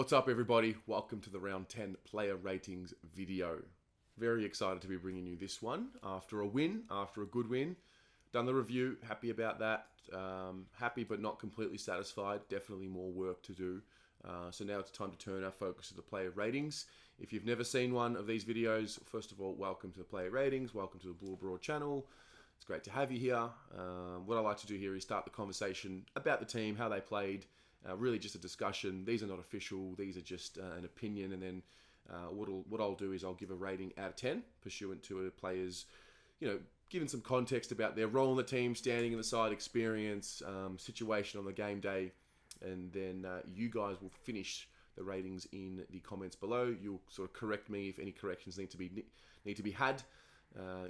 What's up, everybody? Welcome to the Round 10 Player Ratings video. Very excited to be bringing you this one after a good win. Done the review, happy about that. Happy but not completely satisfied. Definitely more work to do. So now it's time to turn our focus to the player ratings. If you've never seen one of these videos, first of all, welcome to the player ratings. Welcome to the Blue Broad channel. It's great to have you here. What I like to do here is start the conversation about the team, how they played. Really just a discussion. These are not official. These are just an opinion. And then what I'll do is I'll give a rating out of 10 pursuant to a player's, giving some context about their role in the team, standing in the side, experience, situation on the game day. And then you guys will finish the ratings in the comments below. You'll sort of correct me if any corrections need to be had.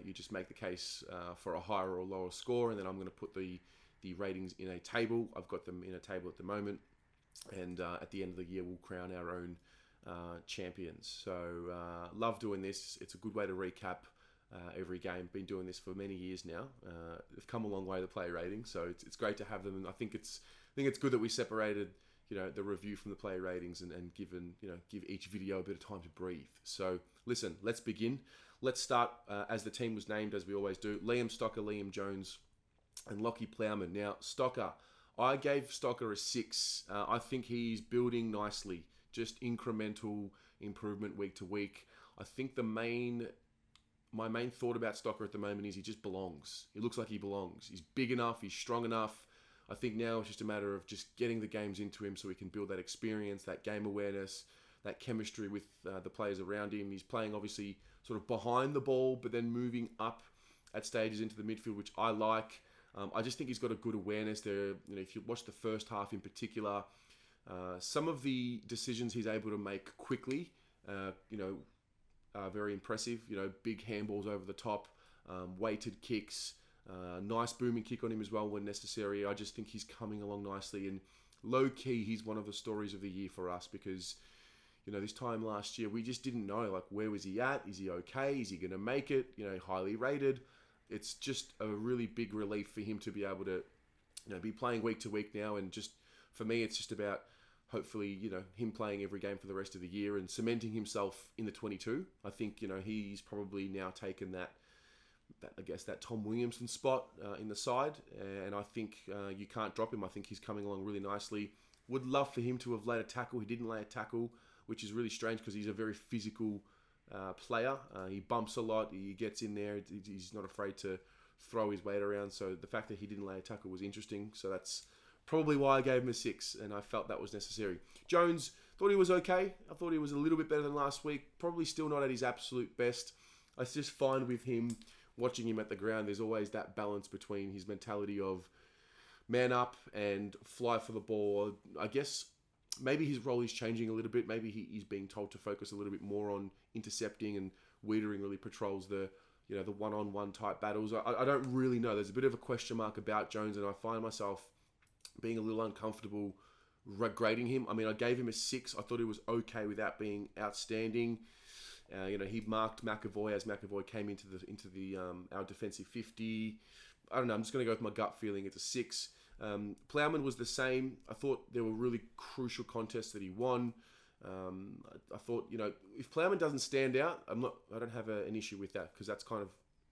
You just make the case for a higher or lower score, and then I'm going to put the ratings in a table. I've got them in a table at the moment, and at the end of the year we'll crown our own champions. So love doing this. It's a good way to recap every game. Been doing this for many years now. They've come a long way, the player ratings, so it's great to have them, and I think it's good that we separated the review from the player ratings and give each video a bit of time to breathe. So listen, let's begin. Let's start as the team was named, as we always do. Liam Stocker, Liam Jones, and Lockie Plowman. Now, Stocker, I gave Stocker a 6. I think he's building nicely, just incremental improvement week to week. I think my main thought about Stocker at the moment is he just belongs. He looks like he belongs. He's big enough, he's strong enough. I think now it's just a matter of just getting the games into him so he can build that experience, that game awareness, that chemistry with the players around him. He's playing obviously sort of behind the ball, but then moving up at stages into the midfield, which I like. I just think he's got a good awareness there. If you watch the first half in particular, some of the decisions he's able to make quickly, are very impressive. Big handballs over the top, weighted kicks, nice booming kick on him as well when necessary. I just think he's coming along nicely, and low key, he's one of the stories of the year for us because, this time last year, we just didn't know, where was he at? Is he okay? Is he going to make it? Highly rated. It's just a really big relief for him to be able to, be playing week to week now. And just, for me, it's just about hopefully, him playing every game for the rest of the year and cementing himself in the 22. I think, he's probably now taken that Tom Williamson spot in the side. And I think you can't drop him. I think he's coming along really nicely. Would love for him to have laid a tackle. He didn't lay a tackle, which is really strange because he's a very physical player. He bumps a lot. He gets in there. He's not afraid to throw his weight around. So the fact that he didn't lay a tackle was interesting. So that's probably why I gave him a 6, and I felt that was necessary. Jones, thought he was okay. I thought he was a little bit better than last week. Probably still not at his absolute best. I just find with him, watching him at the ground, there's always that balance between his mentality of man up and fly for the ball. I guess maybe his role is changing a little bit. Maybe he's being told to focus a little bit more on intercepting, and Weedering really patrols the one-on-one type battles. I don't really know. There's a bit of a question mark about Jones, and I find myself being a little uncomfortable grading him. I mean, I gave him a 6. I thought he was okay without being outstanding. He marked McAvoy as McAvoy came into the our defensive 50. I don't know. I'm just going to go with my gut feeling. It's a 6. Plowman was the same. I thought there were really crucial contests that he won. I thought, if Plowman doesn't stand out, I don't have an issue with that because that's kind of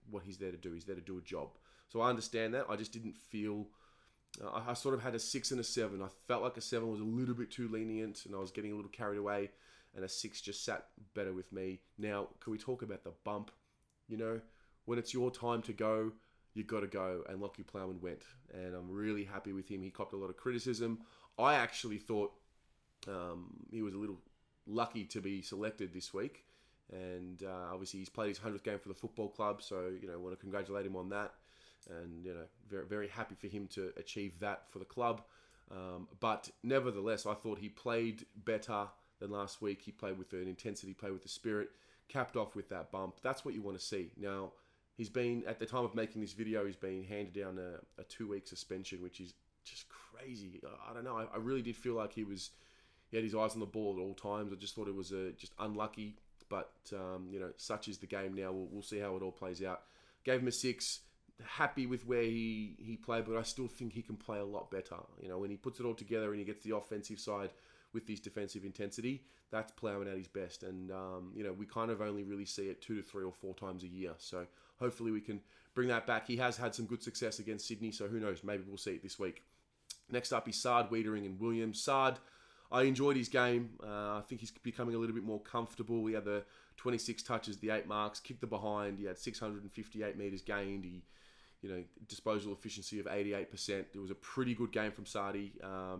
what he's there to do. He's there to do a job. So I understand that. I just didn't feel. I sort of had a 6 and a 7. I felt like a 7 was a little bit too lenient, and I was getting a little carried away. And a 6 just sat better with me. Now, can we talk about the bump? When it's your time to go, you got to go. And Lockie Plowman went. And I'm really happy with him. He copped a lot of criticism. I actually thought he was a little lucky to be selected this week. And obviously he's played his 100th game for the football club. So, I want to congratulate him on that. And, very, very happy for him to achieve that for the club. But nevertheless, I thought he played better than last week. He played with an intensity, played with the spirit, capped off with that bump. That's what you want to see. Now, he's been, at the time of making this video, he's been handed down a 2-week suspension, which is just crazy. I don't know. I really did feel like he had his eyes on the ball at all times. I just thought it was just unlucky. But, such is the game now. We'll see how it all plays out. Gave him a 6. Happy with where he played, but I still think he can play a lot better. When he puts it all together and he gets the offensive side with his defensive intensity, that's ploughing out his best. And, we kind of only really see it 2 to 3 or 4 times a year. So hopefully we can bring that back. He has had some good success against Sydney, so who knows? Maybe we'll see it this week. Next up is Sard Weedering and Williams. Sard, I enjoyed his game. I think he's becoming a little bit more comfortable. He had the 26 touches, the 8 marks, kicked the behind. He had 658 metres gained. He, disposal efficiency of 88%. It was a pretty good game from Sardi.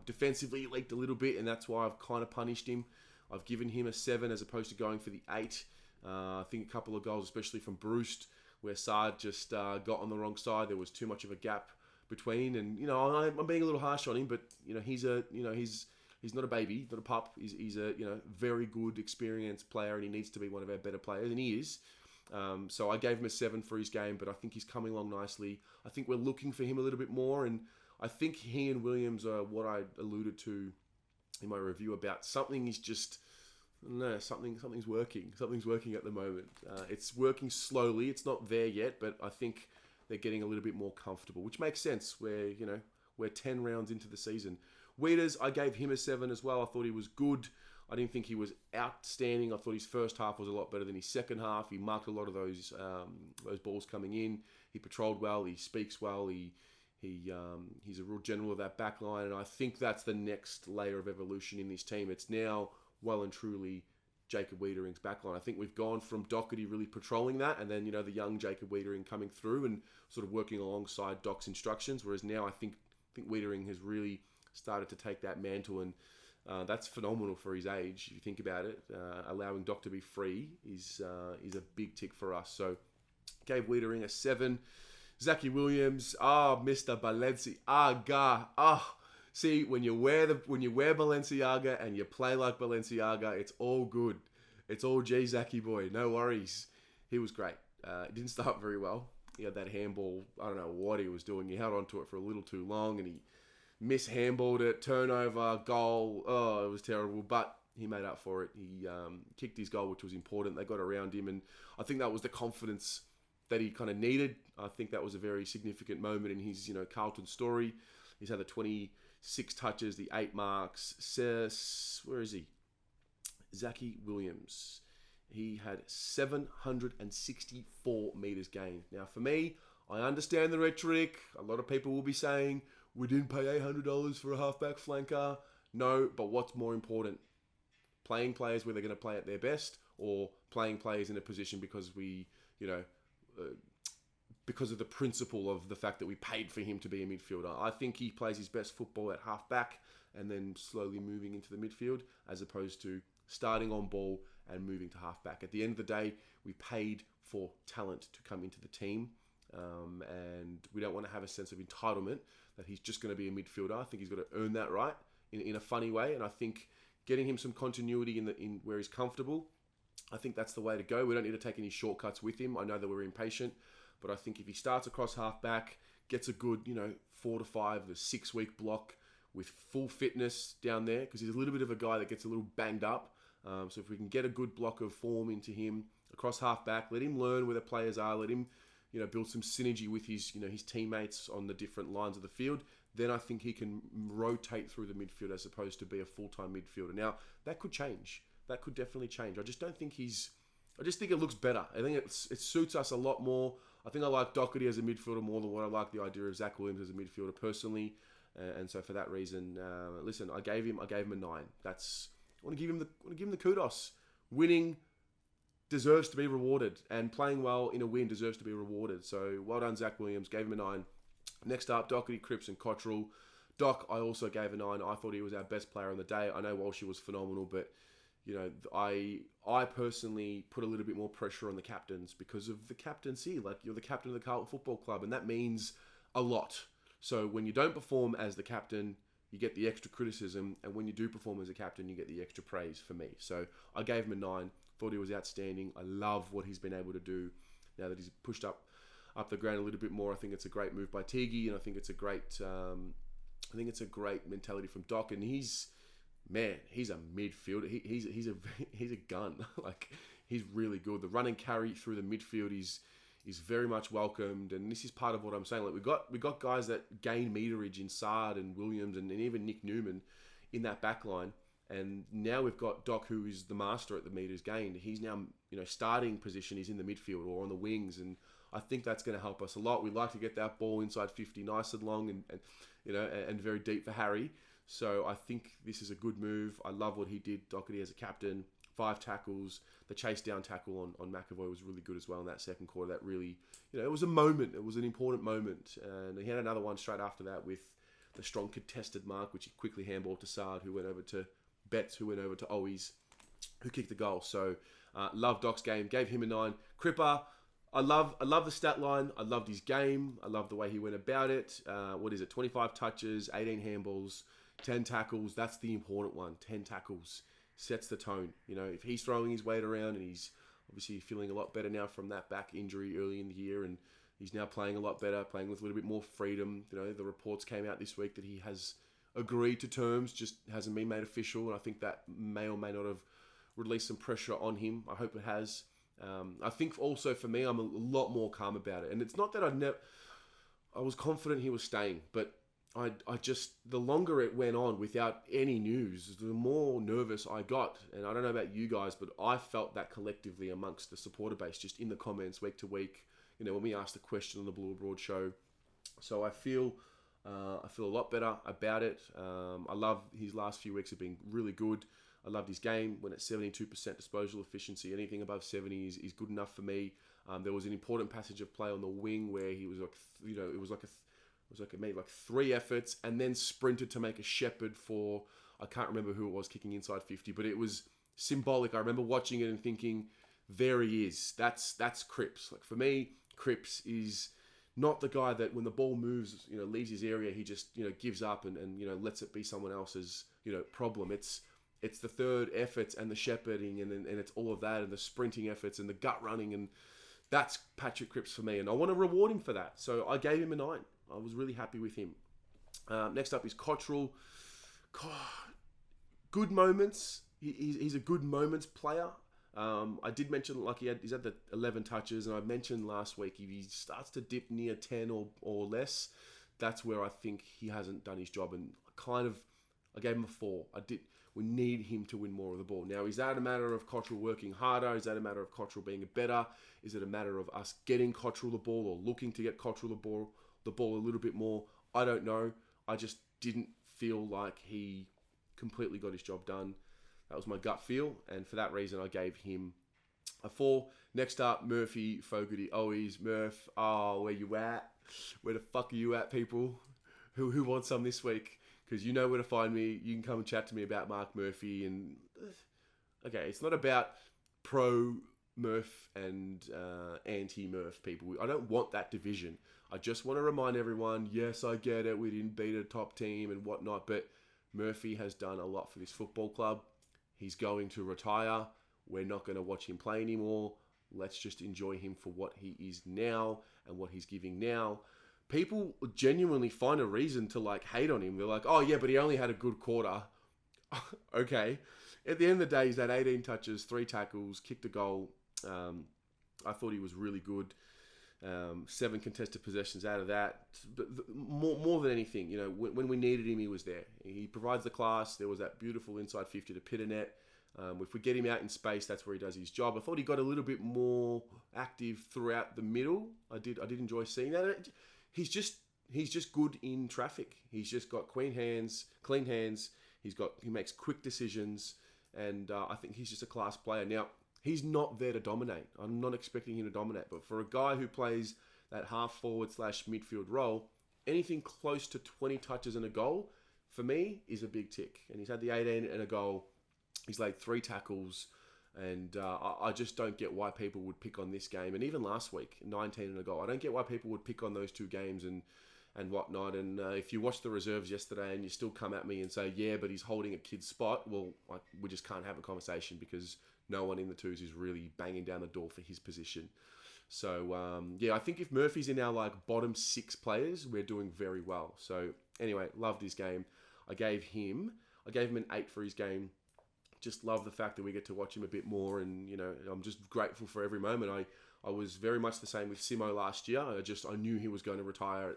Defensively, he leaked a little bit, and that's why I've kind of punished him. I've given him a 7 as opposed to going for the 8. I think a couple of goals, especially from Bruce, where Sard just got on the wrong side. There was too much of a gap between, and I'm being a little harsh on him, but he's not a baby, not a pup. He's a very good, experienced player, and he needs to be one of our better players, and he is. So I gave him a 7 for his game, but I think he's coming along nicely. I think we're looking for him a little bit more, and I think he and Williams are what I alluded to in my review about something is just, something's working. Something's working at the moment. It's working slowly. It's not there yet, but I think they're getting a little bit more comfortable, which makes sense. We're 10 rounds into the season. Weeders, I gave him a 7 as well. I thought he was good. I didn't think he was outstanding. I thought his first half was a lot better than his second half. He marked a lot of those balls coming in. He patrolled well. He speaks well. He's a real general of that back line, and I think that's the next layer of evolution in this team. It's now well and truly Jacob Wiedering's back line. I think we've gone from Doherty really patrolling that, and then the young Jacob Wiedering coming through and sort of working alongside Doc's instructions. Whereas now I think Wiedering has really started to take that mantle, and that's phenomenal for his age. If you think about it, allowing Doc to be free is a big tick for us. So gave Wiedering a 7. Zacky Williams, Mr. Balenciaga. See, when you wear Balenciaga and you play like Balenciaga, it's all good. It's all Zacky boy. No worries. He was great. It didn't start very well. He had that handball. I don't know what he was doing. He held onto it for a little too long, and he mishandballed it. Turnover, goal. Oh, it was terrible. But he made up for it. He kicked his goal, which was important. They got around him, and I think that was the confidence that he kind of needed. I think that was a very significant moment in his, Carlton story. He's had the 26 touches, the 8 marks. Where is he? Zacky Williams. He had 764 metres gained. Now, for me, I understand the rhetoric. A lot of people will be saying, we didn't pay $800 for a halfback flanker. No, but what's more important? Playing players where they're going to play at their best, or playing players in a position because we, because of the principle of the fact that we paid for him to be a midfielder. I think he plays his best football at halfback and then slowly moving into the midfield, as opposed to starting on ball and moving to halfback. At the end of the day, we paid for talent to come into the team, and we don't want to have a sense of entitlement that he's just going to be a midfielder. I think he's got to earn that right in a funny way, and I think getting him some continuity in where he's comfortable, I think that's the way to go. We don't need to take any shortcuts with him. I know that we're impatient, but I think if he starts across halfback, gets a good 4 to 5 to 6 week block with full fitness down there, because he's a little bit of a guy that gets a little banged up. So if we can get a good block of form into him across halfback, let him learn where the players are, let him build some synergy with his his teammates on the different lines of the field, then I think he can rotate through the midfield as opposed to be a full-time midfielder. Now, that could change. That could definitely change. I just don't think I just think it looks better. I think it suits us a lot more. I think I like Doherty as a midfielder more than what I like the idea of Zack Williams as a midfielder personally. And so for that reason, listen, I gave him a 9. I want to give him the kudos. Winning deserves to be rewarded, and playing well in a win deserves to be rewarded. So well done, Zack Williams. Gave him a 9. Next up, Doherty, Cripps, and Cottrell. Doc, I also gave a 9. I thought he was our best player on the day. I know Walshy was phenomenal, but I personally put a little bit more pressure on the captains because of the captaincy. Like, you're the captain of the Carlton Football Club, and that means a lot. So when you don't perform as the captain, you get the extra criticism, and when you do perform as a captain, you get the extra praise for me. So I gave him a 9. Thought he was outstanding. I love what he's been able to do now that he's pushed up the ground a little bit more. I think it's a great move by Tiggy, and I think it's a great mentality from Doc. And he's a midfielder. He's a gun. Like, he's really good. The run and carry through the midfield is very much welcomed, and this is part of what I'm saying. Like, we got guys that gain meterage in Sard and Williams and even Nick Newman in that back line, And now we've got Doc, who is the master at the meters gained. He's now, starting position is in the midfield or on the wings, and I think that's going to help us a lot. We like to get that ball inside 50 nice and long and very deep for Harry. So I think this is a good move. I love what he did, Doherty, as a captain. 5 tackles. The chase down tackle on McAvoy was really good as well in that second quarter. That really, it was a moment. It was an important moment. And he had another one straight after that with the strong contested mark, which he quickly handballed to Sard, who went over to Betts, who went over to Owies, who kicked the goal. So love Doc's game. Gave him a 9. Cripper, I love the stat line. I loved his game. I love the way he went about it. 25 touches, 18 handballs, 10 tackles. That's the important one. 10 tackles sets the tone. If he's throwing his weight around, and he's obviously feeling a lot better now from that back injury early in the year, and he's now playing a lot better, playing with a little bit more freedom. The reports came out this week that he has agreed to terms, just hasn't been made official, and I think that may or may not have released some pressure on him. I hope it has. I think also for me, I'm a lot more calm about it. And it's not that I was confident he was staying, but I just, the longer it went on without any news, the more nervous I got. And I don't know about you guys, but I felt that collectively amongst the supporter base, just in the comments week to week, when we asked the question on the Blue Abroad show. So I feel a lot better about it. I love his last few weeks have been really good. I loved his game when at 72% disposal efficiency. Anything above 70 is good enough for me. There was an important passage of play on the wing where he was made 3 efforts and then sprinted to make a shepherd for, I can't remember who it was, kicking inside 50, but it was symbolic. I remember watching it and thinking, there he is. That's Cripps. For me, Cripps is not the guy that when the ball moves, leaves his area, he just, gives up and lets it be someone else's, problem. It's the third efforts and the shepherding and it's all of that and the sprinting efforts and the gut running, and that's Patrick Cripps for me, and I want to reward him for that. So I gave him a 9. I was really happy with him. Next up is Cottrell. God, good moments. He's a good moments player. I did mention he's had the 11 touches, and I mentioned last week if he starts to dip near 10 or less, that's where I think he hasn't done his job. And I gave him a 4. We need him to win more of the ball. Now, is that a matter of Cottrell working harder? Is that a matter of Cottrell being better? Is it a matter of us getting Cottrell the ball or looking to get Cottrell the ball a little bit more? I don't know. I just didn't feel like he completely got his job done. That was my gut feel, and for that reason, I gave him a 4. Next up, Murphy, Fogarty, Owies, Murph. Oh, where you at? Where the fuck are you at, people? Who wants some this week? Because you know where to find me. You can come and chat to me about Mark Murphy. And okay, it's not about pro Murph and anti-Murph people. I don't want that division. I just want to remind everyone, yes, I get it. We didn't beat a top team and whatnot, but Murphy has done a lot for this football club. He's going to retire. We're not going to watch him play anymore. Let's just enjoy him for what he is now and what he's giving now. People genuinely find a reason to hate on him. They're like, oh yeah, but he only had a good quarter. Okay. At the end of the day, he's had 18 touches, 3 tackles, kicked a goal. I thought he was really good. 7 contested possessions out of that. But more than anything, when we needed him, he was there. He provides the class. There was that beautiful inside 50 to Pitternet. If we get him out in space, that's where he does his job. I thought he got a little bit more active throughout the middle. I did enjoy seeing that. He's just good in traffic. He's just got clean hands. He makes quick decisions, and I think he's just a class player. Now, he's not there to dominate. I'm not expecting him to dominate, but for a guy who plays that half forward / midfield role, anything close to 20 touches and a goal, for me, is a big tick. And he's had the 18 and a goal. He's laid 3 tackles. And I just don't get why people would pick on this game. And even last week, 19 and a goal. I don't get why people would pick on those 2 games and whatnot. And if you watched the reserves yesterday and you still come at me and say, yeah, but he's holding a kid's spot, well, we just can't have a conversation because no one in the 2s is really banging down the door for his position. So, I think if Murphy's in our bottom 6 players, we're doing very well. So, anyway, loved his game. I gave him an 8 for his game. Just love the fact that we get to watch him a bit more, and I'm just grateful for every moment. I was very much the same with Simo last year. I knew he was going to retire,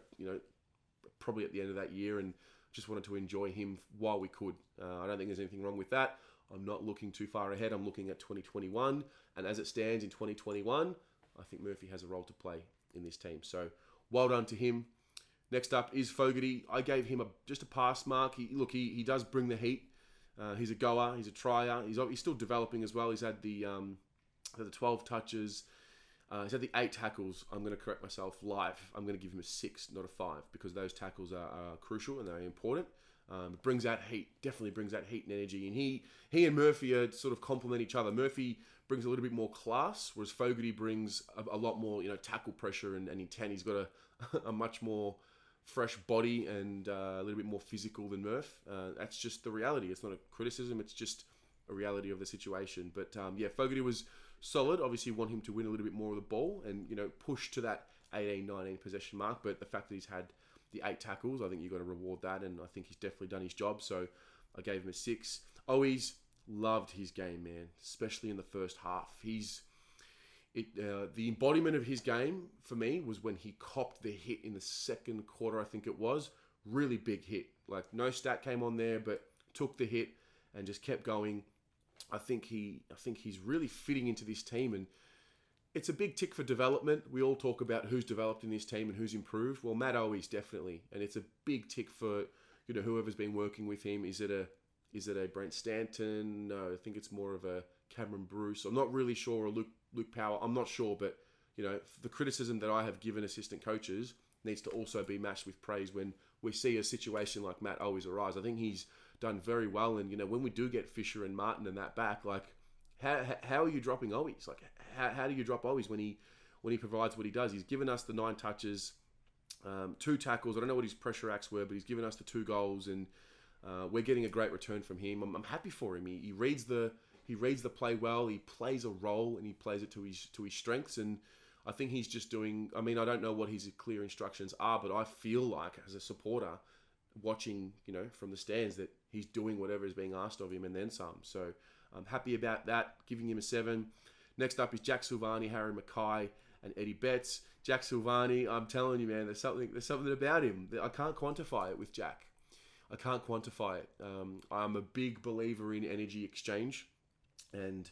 probably at the end of that year, and just wanted to enjoy him while we could. I don't think there's anything wrong with that. I'm not looking too far ahead. I'm looking at 2021. And as it stands in 2021, I think Murphy has a role to play in this team. So well done to him. Next up is Fogarty. I gave him just a pass mark. He does bring the heat. He's a goer. He's a trier. He's still developing as well. He's had the 12 touches. He's had the 8 tackles. I'm going to correct myself live. I'm going to give him a 6, not a 5, because those tackles are crucial and they're important. It brings out heat. Definitely brings out heat and energy. And he and Murphy are sort of complement each other. Murphy brings a little bit more class, whereas Fogarty brings a lot more, tackle pressure and intent. He's got a much more fresh body and a little bit more physical than Murph. That's just the reality. It's not a criticism. It's just a reality of the situation. But Fogarty was solid. Obviously, you want him to win a little bit more of the ball and push to that 18-19 possession mark. But the fact that he's had the 8 tackles, I think you've got to reward that, and I think he's definitely done his job. So I gave him a 6. Owies, loved his game, man, especially in the first half. The embodiment of his game for me was when he copped the hit in the second quarter, I think it was. Really big hit. Like, no stat came on there, but took the hit and just kept going. I think he's really fitting into this team, and it's a big tick for development. We all talk about who's developed in this team and who's improved. Well, Matt Owies definitely, and it's a big tick for whoever's been working with him. Is it a Brent Stanton? No, I think it's more of a Cameron Bruce. I'm not really sure, or Luke Power. I'm not sure, but the criticism that I have given assistant coaches needs to also be matched with praise when we see a situation like Matt Owies arise. I think he's done very well, and when we do get Fisher and Martin and that back, like how are you dropping Owies? Like how do you drop Owies when he provides what he does? He's given us the 9 touches, 2 tackles. I don't know what his pressure acts were, but he's given us the 2 goals, and we're getting a great return from him. I'm happy for him. He reads the play well. He plays a role, and he plays it to his strengths. And I think he's just doing. I mean, I don't know what his clear instructions are, but I feel like as a supporter, watching from the stands, that he's doing whatever is being asked of him and then some. So I'm happy about that. Giving him a 7. Next up is Jack Silvani, Harry Mackay, and Eddie Betts. Jack Silvani, I'm telling you, man, there's something about him. I can't quantify it with Jack. I can't quantify it. I'm a big believer in energy exchange. And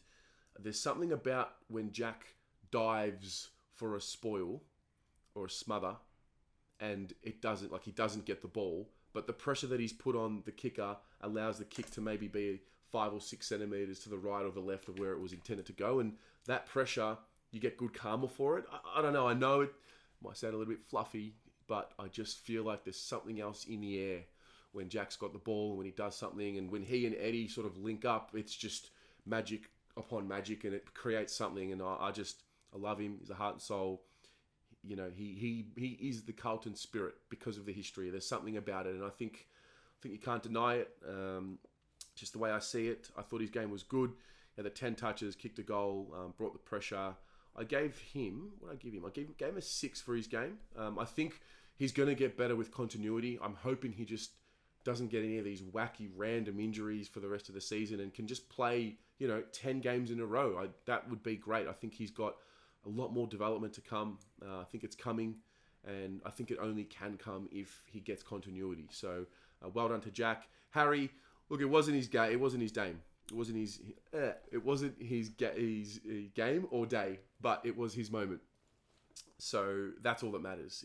there's something about when Jack dives for a spoil or a smother and he doesn't get the ball, but the pressure that he's put on the kicker allows the kick to maybe be 5 or 6 centimeters to the right or the left of where it was intended to go. And that pressure, you get good karma for it. I don't know. I know it might sound a little bit fluffy, but I just feel like there's something else in the air when Jack's got the ball and when he does something, and when he and Eddie sort of link up, it's just magic upon magic, and it creates something. And I love him. He's a heart and soul. He is the Carlton spirit because of the history. There's something about it, and I think you can't deny it. Just the way I see it, I thought his game was good. He had the 10 touches, kicked a goal, brought the pressure. I gave him, what did I give him? I gave him a 6 for his game. I think he's going to get better with continuity. I'm hoping he just doesn't get any of these wacky random injuries for the rest of the season and can just play 10 games in a row. That would be great. I think he's got a lot more development to come. I think it's coming, and I think it only can come if he gets continuity. So well done to Jack. Harry, look, it wasn't his game. It wasn't his game. It wasn't his game or day, but it was his moment. So that's all that matters.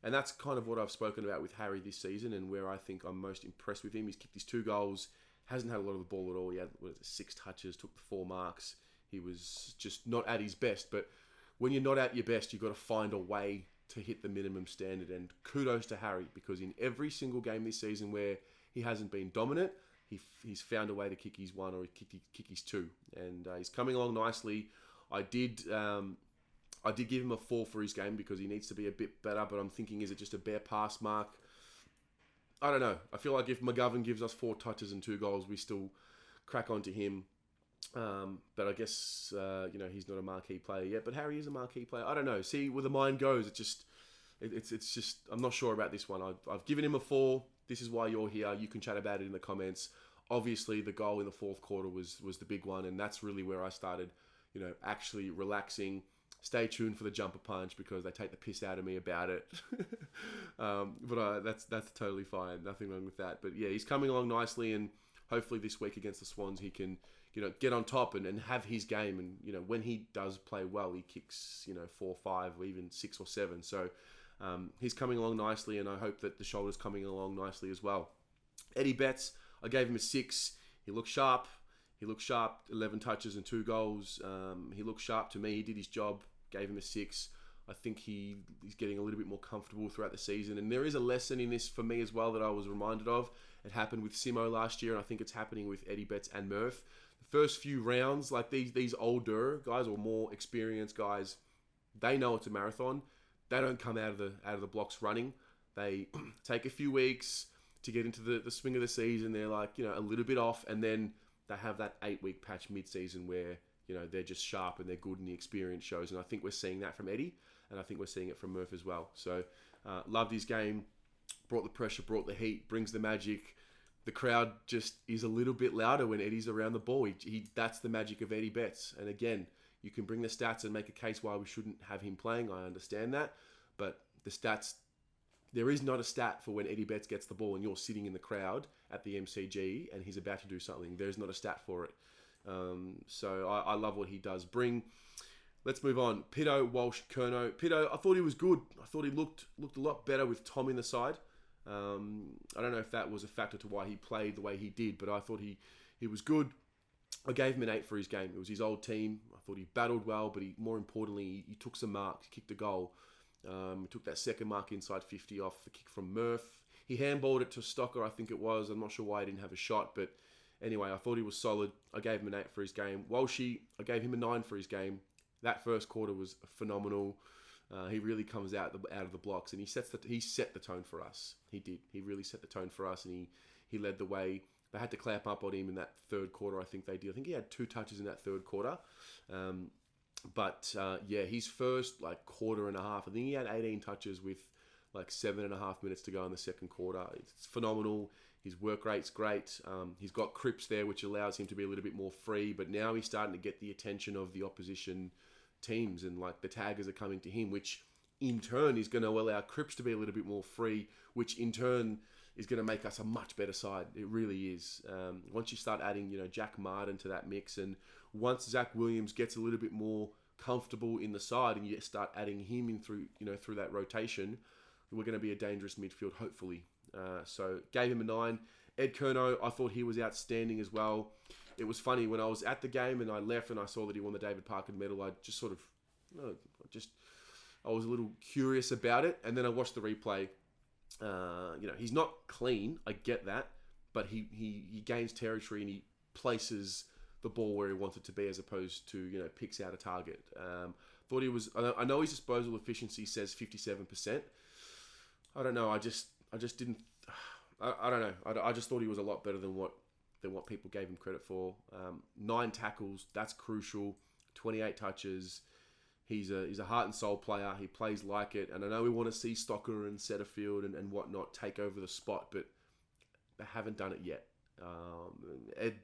And that's kind of what I've spoken about with Harry this season, and where I think I'm most impressed with him. He's kicked his 2 goals, hasn't had a lot of the ball at all. He had 6 touches, took the 4 marks. He was just not at his best. But when you're not at your best, you've got to find a way to hit the minimum standard. And kudos to Harry, because in every single game this season where he hasn't been dominant, he's found a way to kick his 1 or kick his 2. And he's coming along nicely. I did give him a 4 for his game because he needs to be a bit better, but I'm thinking, is it just a bare pass mark? I don't know. I feel like if McGovern gives us 4 touches and 2 goals, we still crack onto him. But I guess, he's not a marquee player yet, but Harry is a marquee player. I don't know. See, where the mind goes, it's just, I'm not sure about this one. I've given him a 4. This is why you're here. You can chat about it in the comments. Obviously, the goal in the 4th quarter was the big one, and that's really where I started, actually relaxing. stay tuned for the jumper punch because they take the piss out of me about it. But that's totally fine. Nothing wrong with that. But yeah, he's coming along nicely, and hopefully this week against the Swans he can, get on top and have his game. And, when he does play well, he kicks, 4, 5, or even 6 or 7. So he's coming along nicely, and I hope that the shoulder's coming along nicely as well. Eddie Betts, I gave him a 6. He looked sharp. 11 touches and 2 goals. He looked sharp to me. He did his job. Gave him a 6. I think he's getting a little bit more comfortable throughout the season. And there is a lesson in this for me as well that I was reminded of. It happened with Simo last year, and I think it's happening with Eddie Betts and Murph. The first few rounds, like these older guys or more experienced guys, they know it's a marathon. They don't come out of the blocks running. They take a few weeks to get into the swing of the season. They're like, a little bit off, and then they have that 8-week patch mid-season where, they're just sharp and they're good and the experience shows. And I think we're seeing that from Eddie, and I think we're seeing it from Murph as well. So, loved his game, brought the pressure, brought the heat, brings the magic. The crowd just is a little bit louder when Eddie's around the ball. That's the magic of Eddie Betts. And again, you can bring the stats and make a case why we shouldn't have him playing. I understand that. But the stats, there is not a stat for when Eddie Betts gets the ball and you're sitting in the crowd at the MCG and he's about to do something. There's not a stat for it. So I love what he does bring. Let's move on. Pito, Walsh, Curnow. Pito, I thought he was good. I thought he looked a lot better with Tom in the side. I don't know if that was a factor to why he played the way he did, but I thought he was good. I gave him an 8 for his game. It was his old team. I thought he battled well, but more importantly, he took some marks, kicked a goal. He took that second mark inside 50 off the kick from Murph. He handballed it to Stocker, I think it was. I'm not sure why he didn't have a shot, but anyway, I thought he was solid. I gave him an 8 for his game. Walshy, I gave him a 9 for his game. That first quarter was phenomenal. He really comes out of the blocks, and he set the tone for us. He did. He really set the tone for us, and he led the way. They had to clamp up on him in that third quarter. I think they did. I think he had 2 touches in that third quarter. But his first quarter and a half. I think he had 18 touches with 7.5 minutes to go in the second quarter. It's phenomenal. His work rate's great. He's got Cripps there, which allows him to be a little bit more free. But now he's starting to get the attention of the opposition teams, and the taggers are coming to him, which in turn is going to allow Cripps to be a little bit more free, which in turn is going to make us a much better side. It really is. Once you start adding, Jack Martin to that mix, and once Zacky Williams gets a little bit more comfortable in the side, and you start adding him in through that rotation, we're going to be a dangerous midfield, hopefully. So gave him a 9. Ed Curnow, I thought he was outstanding as well. It was funny when I was at the game and I left and I saw that he won the David Parker medal. I just I was a little curious about it, and then I watched the replay. He's not clean, I get that, but he gains territory and he places the ball where he wants it to be, as opposed to picks out a target. Thought he was. I know his disposal efficiency says 57%. I don't know. I just didn't. I don't know. I just thought he was a lot better than what people gave him credit for. 9 tackles, that's crucial. 28 touches. He's a heart and soul player. He plays like it. And I know we want to see Stocker and Setterfield and whatnot take over the spot, but they haven't done it yet. Ed,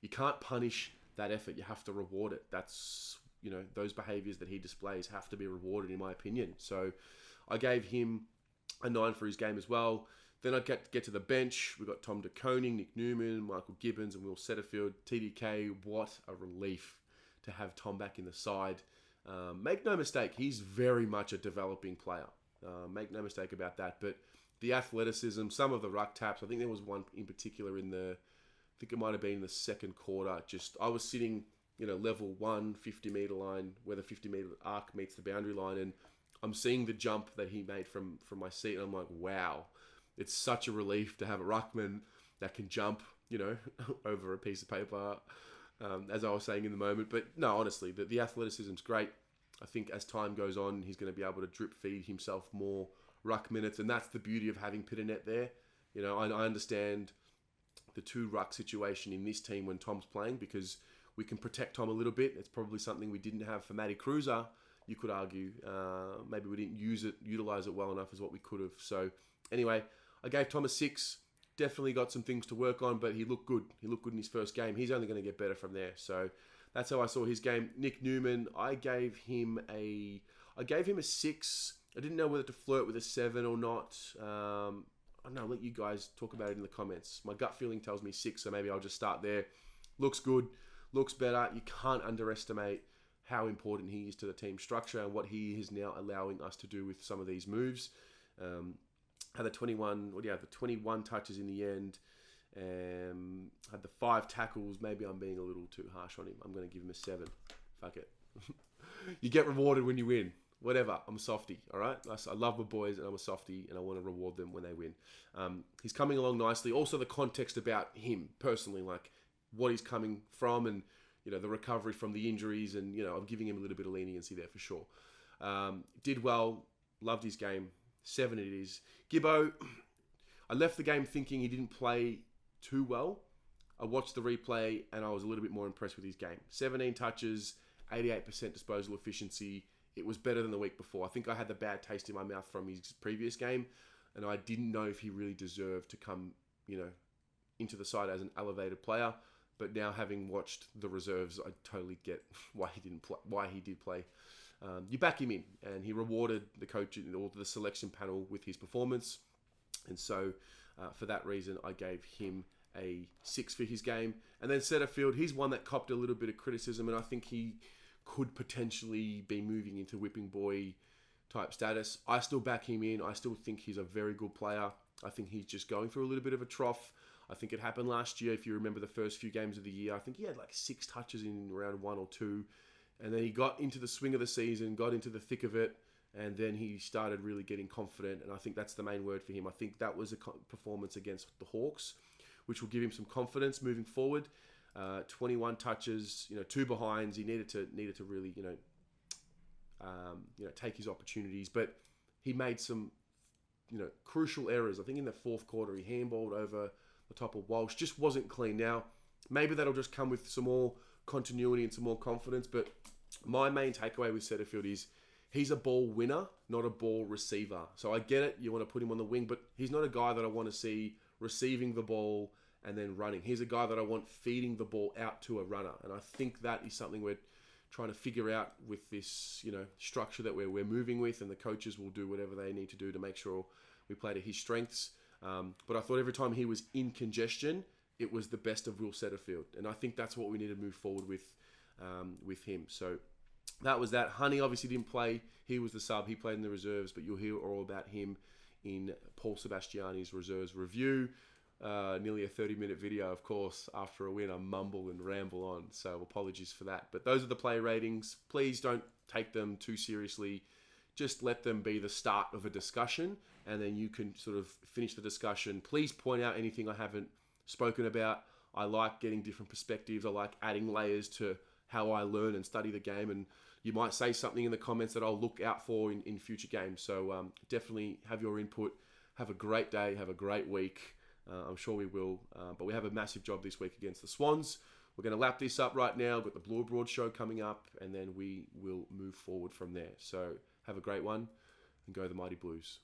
you can't punish that effort. You have to reward it. That's, those behaviours that he displays have to be rewarded, in my opinion. So I gave him a 9 for his game as well. Then I get to the bench. We've got Tom De Koning, Nick Newman, Michael Gibbons, and Will Setterfield. TDK, what a relief to have Tom back in the side. Make no mistake, he's very much a developing player. Make no mistake about that. But the athleticism, some of the ruck taps, I think there was one in particular I think it might have been in the second quarter. I was sitting, level 1, 50-metre line, where the 50-metre arc meets the boundary line, and I'm seeing the jump that he made from my seat, and I'm like, wow. It's such a relief to have a ruckman that can jump, over a piece of paper, as I was saying in the moment. But no, honestly, the athleticism's great. I think as time goes on, he's going to be able to drip feed himself more ruck minutes, and that's the beauty of having Pitternet there. I understand the 2 ruck situation in this team when Tom's playing, because we can protect Tom a little bit. It's probably something we didn't have for Matty Cruiser, you could argue. Maybe we didn't utilise it well enough as what we could have. So anyway, I gave Tom a 6. Definitely got some things to work on, but he looked good. He looked good in his first game. He's only going to get better from there. So that's how I saw his game. Nick Newman, I gave him a 6. I didn't know whether to flirt with a 7 or not. I don't know, I'll let you guys talk about it in the comments. My gut feeling tells me 6, so maybe I'll just start there. Looks good, looks better. You can't underestimate how important he is to the team structure and what he is now allowing us to do with some of these moves. Had the 21 touches in the end. Had the 5 tackles. Maybe I'm being a little too harsh on him. I'm going to give him a 7. Fuck it. You get rewarded when you win. Whatever. I'm a softie, all right? I love my boys, and I'm a softie, and I want to reward them when they win. He's coming along nicely. Also, the context about him personally, like what he's coming from, and the recovery from the injuries, and I'm giving him a little bit of leniency there for sure. Did well. Loved his game. 7 it is. Gibbo, I left the game thinking he didn't play too well. I watched the replay, and I was a little bit more impressed with his game. 17 touches, 88% disposal efficiency. It was better than the week before. I think I had the bad taste in my mouth from his previous game, and I didn't know if he really deserved to come, into the side as an elevated player. But now, having watched the reserves, I totally get why he did play. You back him in, and he rewarded the coach or the selection panel with his performance. And so, for that reason, I gave him a 6 for his game. And then Setterfield, he's one that copped a little bit of criticism, and I think he could potentially be moving into whipping boy type status. I still back him in. I still think he's a very good player. I think he's just going through a little bit of a trough. I think it happened last year. If you remember the first few games of the year, I think he had like 6 touches in round 1 or 2. And then he got into the swing of the season, got into the thick of it, and then he started really getting confident. And I think that's the main word for him. I think that was a performance against the Hawks, which will give him some confidence moving forward. 21 touches, 2 behinds. He needed to really, take his opportunities. But he made some, crucial errors. I think in the 4th quarter, he handballed over the top of Walsh. Just wasn't clean. Now, maybe that'll just come with some more continuity and some more confidence. But my main takeaway with Setterfield is he's a ball winner, not a ball receiver. So I get it. You want to put him on the wing, but he's not a guy that I want to see receiving the ball and then running. He's a guy that I want feeding the ball out to a runner. And I think that is something we're trying to figure out with this, structure that we're moving with, and the coaches will do whatever they need to do to make sure we play to his strengths. But I thought every time he was in congestion, it was the best of Will Setterfield. And I think that's what we need to move forward with him. So that was that. Honey obviously didn't play. He was the sub. He played in the reserves, but you'll hear all about him in Paul Sebastiani's reserves review. Nearly a 30-minute video, of course. After a win, I mumble and ramble on, so apologies for that. But those are the play ratings. Please don't take them too seriously. Just let them be the start of a discussion, and then you can sort of finish the discussion. Please point out anything I haven't spoken about. I like getting different perspectives. I like adding layers to how I learn and study the game, and you might say something in the comments that I'll look out for in future games. So definitely have your input. Have a great day. Have a great week. I'm sure we will. But we have a massive job this week against the Swans. We're going to lap this up right now. We've got the Blue Broad show coming up, and then we will move forward from there. So have a great one, and go the Mighty Blues.